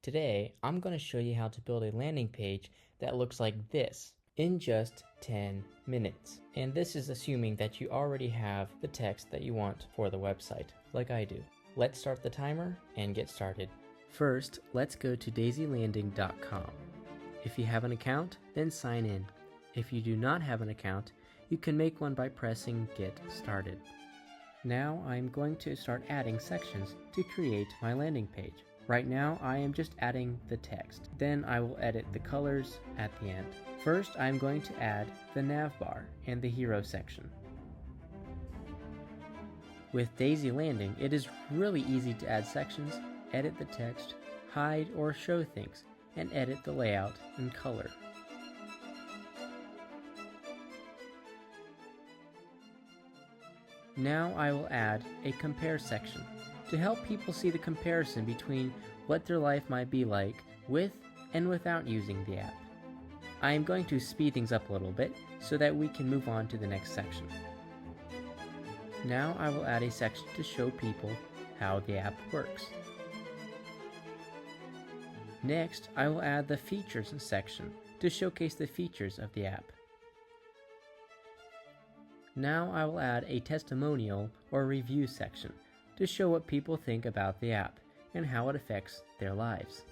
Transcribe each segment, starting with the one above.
Today, I'm going to show you how to build a landing page that looks like this in just 10 minutes. And this is assuming that you already have the text that you want for the website, like I do. Let's start the timer and get started. First, let's go to DaisyLanding.com. If you have an account, then sign in. If you do not have an account, you can make one by pressing Get Started. Now I'm going to start adding sections to create my landing page. Right now I am just adding the text. Then I will edit the colors at the end. First I'm going to add the nav bar and the hero section. With DaisyLanding, it is really easy to add sections, edit the text, hide or show things, and edit the layout and color. Now I will add a compare section to help people see the comparison between what their life might be like with and without using the app. I am going to speed things up a little bit so that we can move on to the next section. Now I will add a section to show people how the app works. Next, I will add the features section to showcase the features of the app. Now I will add a testimonial or review section to show what people think about the app and how it affects their lives.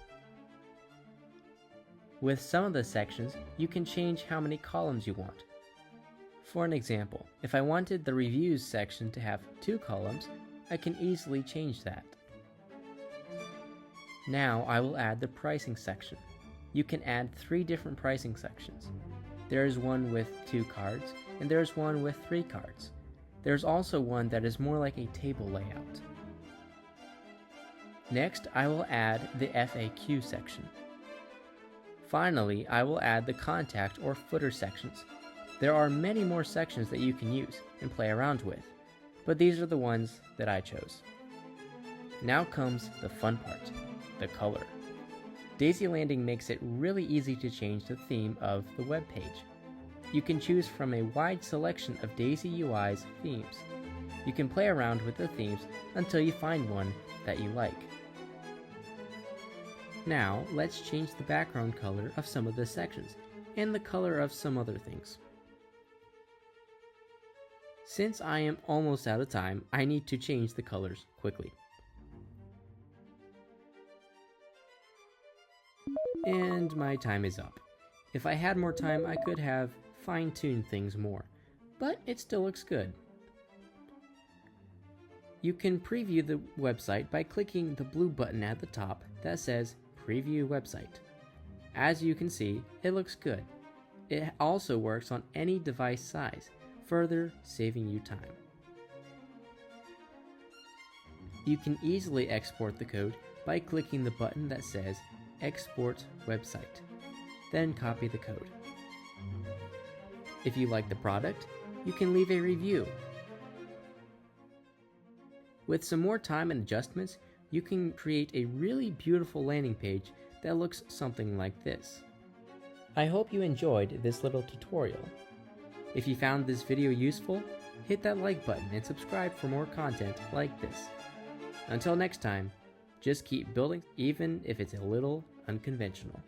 With some of the sections, you can change how many columns you want. For an example, if I wanted the reviews section to have 2 columns, I can easily change that. Now I will add the pricing section. You can add 3 different pricing sections. There is one with 2 cards, and there is one with 3 cards. There's also one that is more like a table layout. Next, I will add the FAQ section. Finally, I will add the contact or footer sections. There are many more sections that you can use and play around with, but these are the ones that I chose. Now comes the fun part, the color. DaisyLanding makes it really easy to change the theme of the web page. You can choose from a wide selection of Daisy UI's themes. You can play around with the themes until you find one that you like. Now, let's change the background color of some of the sections and the color of some other things. Since I am almost out of time, I need to change the colors quickly. And my time is up. If I had more time, I could have fine-tuned things more, but it still looks good. You can preview the website by clicking the blue button at the top that says Preview Website. As you can see, it looks good. It also works on any device size, further saving you time. You can easily export the code by clicking the button that says Export Website. Then copy the code. If you like the product, you can leave a review. With some more time and adjustments, you can create a really beautiful landing page that looks something like this. I hope you enjoyed this little tutorial. If you found this video useful, hit that like button and subscribe for more content like this. Until next time, just keep building, even if it's a little unconventional.